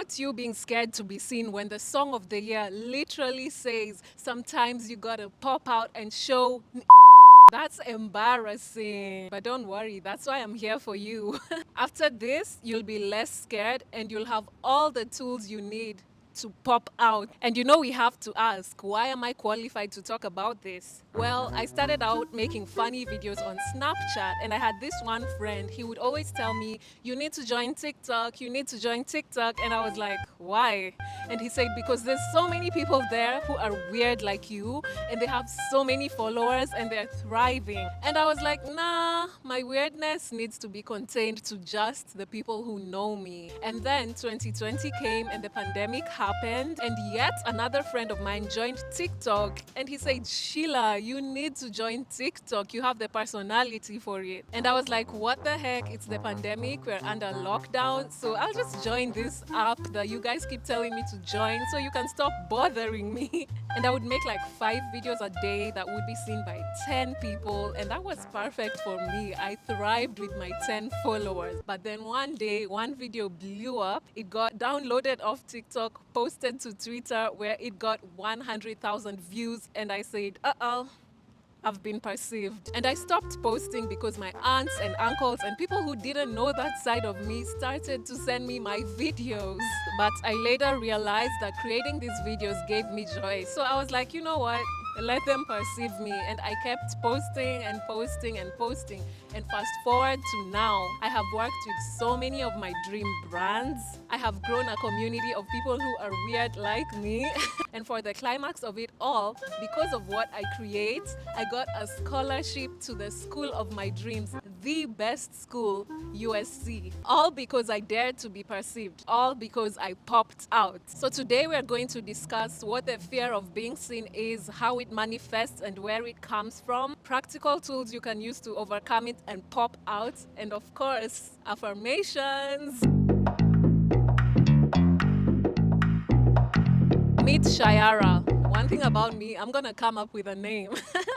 not you being scared to be seen when the song of the year literally says sometimes you gotta pop out and show. That's embarrassing. But don't worry, that's why I'm here for you. After this, you'll be less scared and you'll have all the tools you need to pop out. And we have to ask, why am I qualified to talk about this? Well, I started out making funny videos on Snapchat, and I had this one friend. He would always tell me, you need to join TikTok, you need to join TikTok. And I was like, why? And he said, because there's so many people there who are weird like you, and they have so many followers and they're thriving. And I was like, nah, my weirdness needs to be contained to just the people who know me. And then 2020 came and the pandemic happened, and yet another friend of mine joined TikTok, and he said, Sheila, you need to join TikTok. You have the personality for it. And I was like, what the heck? It's the pandemic. We're under lockdown. So I'll just join this app that you guys keep telling me to join so you can stop bothering me. And I would make like 5 videos a day that would be seen by 10 people. And that was perfect for me. I thrived with my 10 followers. But then one day, one video blew up. It got downloaded off TikTok, posted to Twitter, where it got 100,000 views. And I said, uh-oh, I've been perceived. And I stopped posting because my aunts and uncles and people who didn't know that side of me started to send me my videos. But I later realized that creating these videos gave me joy. So I was like, you know what? Let them perceive me. And I kept posting and posting and posting. And fast forward to now, I have worked with so many of my dream brands. I have grown a community of people who are weird like me. And for the climax of it all, because of what I create, I got a scholarship to the school of my dreams, the best school, USC. All because I dared to be perceived. All because I popped out. So today we're going to discuss what the fear of being seen is, how it manifests and where it comes from, practical tools you can use to overcome it and pop out, and of course, affirmations. Meet Shayara. One thing about me, I'm gonna come up with a name.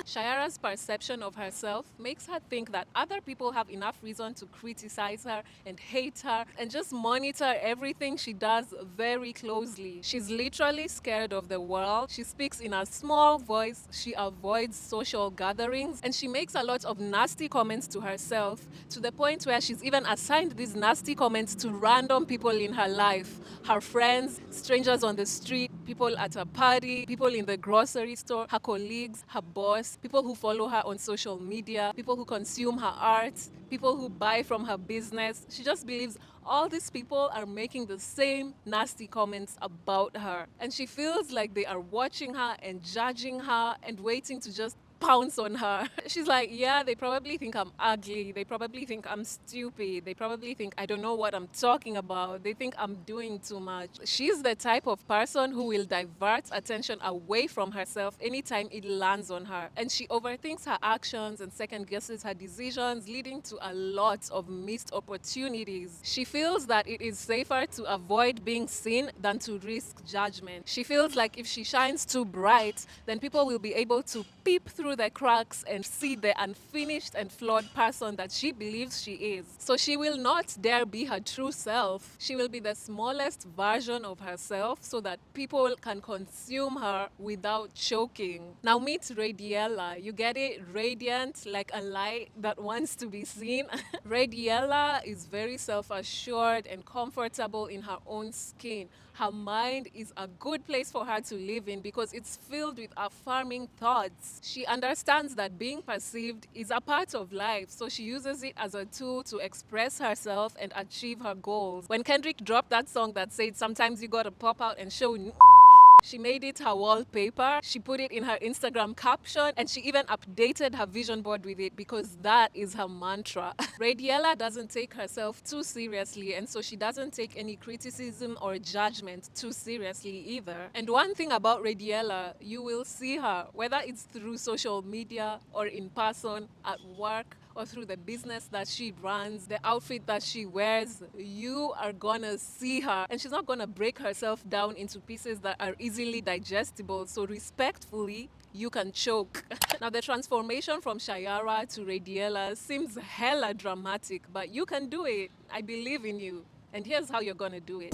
Shayara's perception of herself makes her think that other people have enough reason to criticize her and hate her and just monitor everything she does very closely. She's literally scared of the world. She speaks in a small voice. She avoids social gatherings, and she makes a lot of nasty comments to herself, to the point where she's even assigned these nasty comments to random people in her life. Her friends, strangers on the street, people at a party, people in the grocery store, her colleagues, her boss, people who follow her on social media, people who consume her art, people who buy from her business. She just believes all these people are making the same nasty comments about her. And she feels like they are watching her and judging her and waiting to just pounce on her. She's like, yeah, they probably think I'm ugly. They probably think I'm stupid. They probably think I don't know what I'm talking about. They think I'm doing too much. She's the type of person who will divert attention away from herself anytime it lands on her. And she overthinks her actions and second guesses her decisions, leading to a lot of missed opportunities. She feels that it is safer to avoid being seen than to risk judgment. She feels like if she shines too bright, then people will be able to peep through the cracks and see the unfinished and flawed person that she believes she is. So she will not dare be her true self. She will be the smallest version of herself so that people can consume her without choking. Now meet Radiella. You get it? Radiant, like a light that wants to be seen. Radiella is very self-assured and comfortable in her own skin. Her mind is a good place for her to live in because it's filled with affirming thoughts. She understands that being perceived is a part of life, so she uses it as a tool to express herself and achieve her goals. When Kendrick dropped that song that said, sometimes you gotta pop out and show, she made it her wallpaper, she put it in her Instagram caption, and she even updated her vision board with it because that is her mantra. Radiella doesn't take herself too seriously, and so she doesn't take any criticism or judgment too seriously either. And one thing about Radiella, you will see her, whether it's through social media or in person, at work, or through the business that she runs, the outfit that she wears, you are gonna see her. And she's not gonna break herself down into pieces that are easily digestible. So respectfully, you can choke. Now the transformation from Shayara to Radiella seems hella dramatic, but you can do it. I believe in you. And here's how you're gonna do it.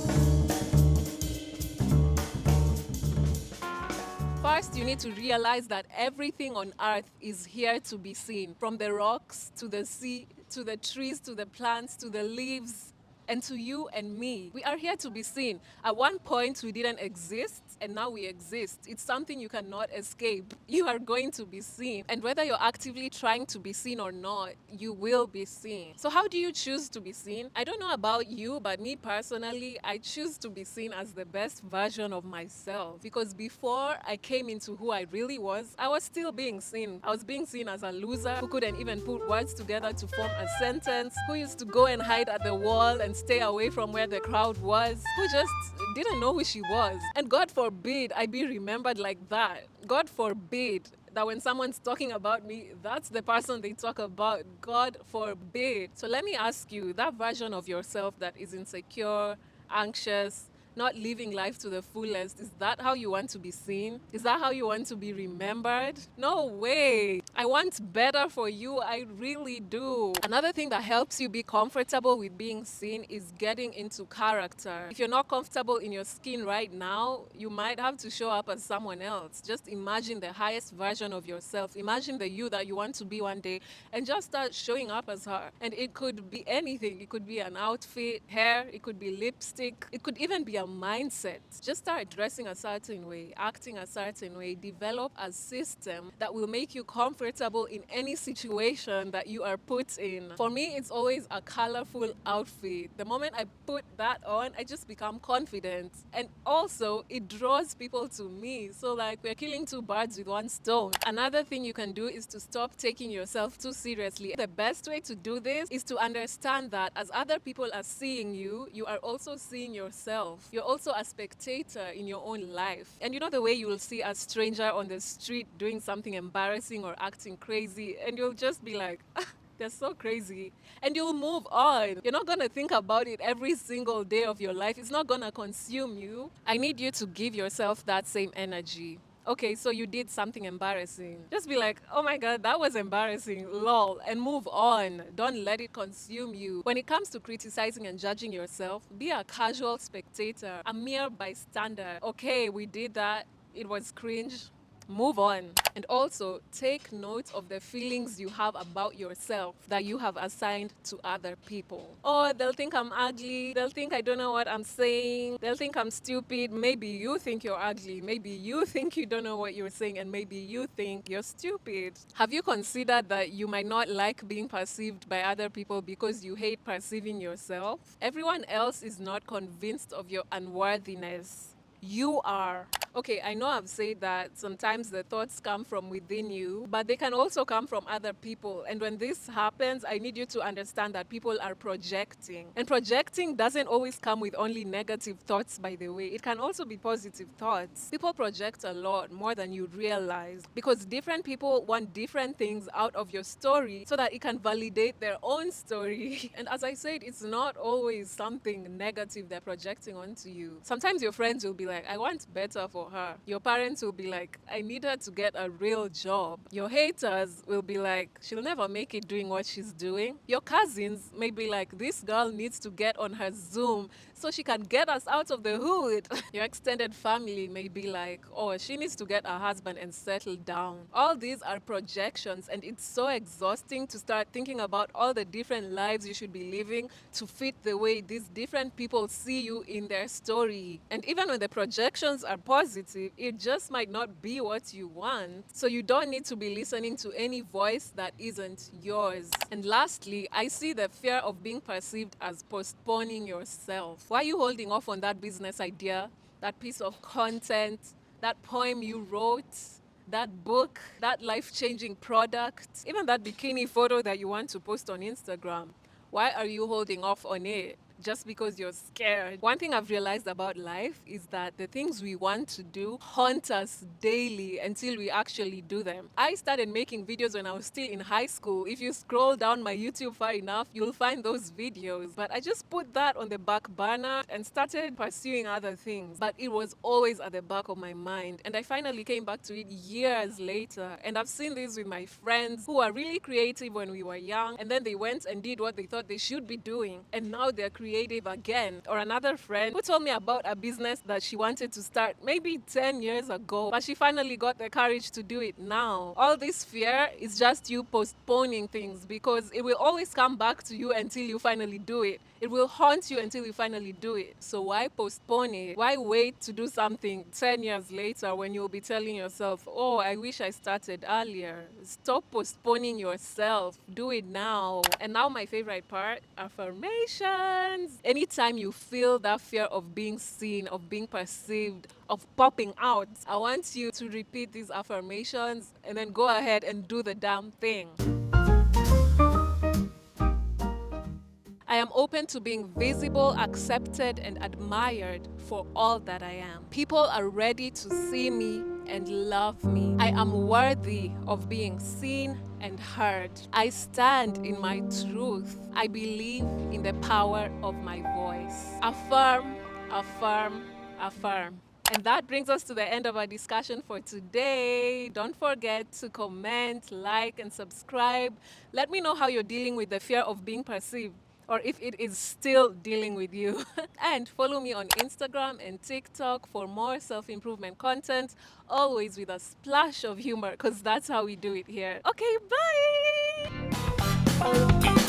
First, you need to realize that everything on earth is here to be seen, from the rocks to the sea, to the trees, to the plants, to the leaves, and to you and me. We are here to be seen. At one point, we didn't exist, and now we exist. It's something you cannot escape. You are going to be seen. And whether you're actively trying to be seen or not, you will be seen. So, how do you choose to be seen? I don't know about you, but me personally, I choose to be seen as the best version of myself. Because before I came into who I really was, I was still being seen. I was being seen as a loser who couldn't even put words together to form a sentence, who used to go and hide at the wall and stay away from where the crowd was, who just didn't know who she was. And God forbid I be remembered like that. God forbid that when someone's talking about me, that's the person they talk about. God forbid. So let me ask you, that version of yourself that is insecure, anxious, not living life to the fullest, is that how you want to be seen? Is that how you want to be remembered? No way. I want better for you. I really do. Another thing that helps you be comfortable with being seen is getting into character. If you're not comfortable in your skin right now, you might have to show up as someone else. Just imagine the highest version of yourself. Imagine the you that you want to be one day and just start showing up as her. And it could be anything. It could be an outfit, hair, it could be lipstick, it could even be a mindset. Just start dressing a certain way, acting a certain way, develop a system that will make you comfortable in any situation that you are put in. For me, it's always a colorful outfit. The moment I put that on, I just become confident. And also, it draws people to me. So, like, we're killing two birds with one stone. Another thing you can do is to stop taking yourself too seriously. The best way to do this is to understand that as other people are seeing you, you are also seeing yourself. You're also a spectator in your own life. And you know the way you will see a stranger on the street doing something embarrassing or acting crazy, and you'll just be like, they're so crazy. And you'll move on. You're not going to think about it every single day of your life. It's not going to consume you. I need you to give yourself that same energy. Okay, so you did something embarrassing. Just be like, oh my God, that was embarrassing, lol, and move on. Don't let it consume you. When it comes to criticizing and judging yourself, be a casual spectator, a mere bystander. Okay, we did that. It was cringe. Move on. And also take note of the feelings you have about yourself that you have assigned to other people. Oh, they'll think I'm ugly. They'll think I don't know what I'm saying. They'll think I'm stupid. Maybe you think you're ugly. Maybe you think you don't know what you're saying. And maybe you think you're stupid. Have you considered that you might not like being perceived by other people because you hate perceiving yourself? Everyone else is not convinced of your unworthiness. You are. Okay, I know I've said that sometimes the thoughts come from within you, but they can also come from other people. And when this happens, I need you to understand that people are projecting. And projecting doesn't always come with only negative thoughts, by the way. It can also be positive thoughts. People project a lot more than you realize because different people want different things out of your story so that it can validate their own story. And as I said, it's not always something negative they're projecting onto you. Sometimes your friends will be like, I want better for her. Your parents will be like, I need her to get a real job. Your haters will be like, she'll never make it doing what she's doing. Your cousins may be like, this girl needs to get on her Zoom so she can get us out of the hood. Your extended family may be like, oh, she needs to get a husband and settle down. All these are projections, and it's so exhausting to start thinking about all the different lives you should be living to fit the way these different people see you in their story. And even when the projections are positive, it just might not be what you want. So you don't need to be listening to any voice that isn't yours. And lastly, I see the fear of being perceived as postponing yourself. Why are you holding off on that business idea, that piece of content, that poem you wrote, that book, that life-changing product, even that bikini photo that you want to post on Instagram? Why are you holding off on it? Just because you're scared. One thing I've realized about life is that the things we want to do haunt us daily until we actually do them. I started making videos when I was still in high school. If you scroll down my YouTube far enough, you'll find those videos. But I just put that on the back burner and started pursuing other things. But it was always at the back of my mind. And I finally came back to it years later. And I've seen this with my friends who are really creative when we were young. And then they went and did what they thought they should be doing. And now they're creative again. Or another friend who told me about a business that she wanted to start maybe 10 years ago, but she finally got the courage to do it now. All this fear is just you postponing things, because it will always come back to you until you finally do it. It will haunt you until you finally do it. So why postpone it? Why wait to do something 10 years later when you'll be telling yourself, oh, I wish I started earlier? Stop postponing yourself. Do it now. And now my favorite part, affirmations. Anytime you feel that fear of being seen, of being perceived, of popping out, I want you to repeat these affirmations and then go ahead and do the damn thing. I am open to being visible, accepted, and admired for all that I am. People are ready to see me and love me. I am worthy of being seen and heard. I stand in my truth. I believe in the power of my voice. Affirm, affirm, affirm. And that brings us to the end of our discussion for today. Don't forget to comment, like, and subscribe. Let me know how you're dealing with the fear of being perceived, or if it is still dealing with you. And follow me on Instagram and TikTok for more self-improvement content, always with a splash of humor, because that's how we do it here. Okay, bye!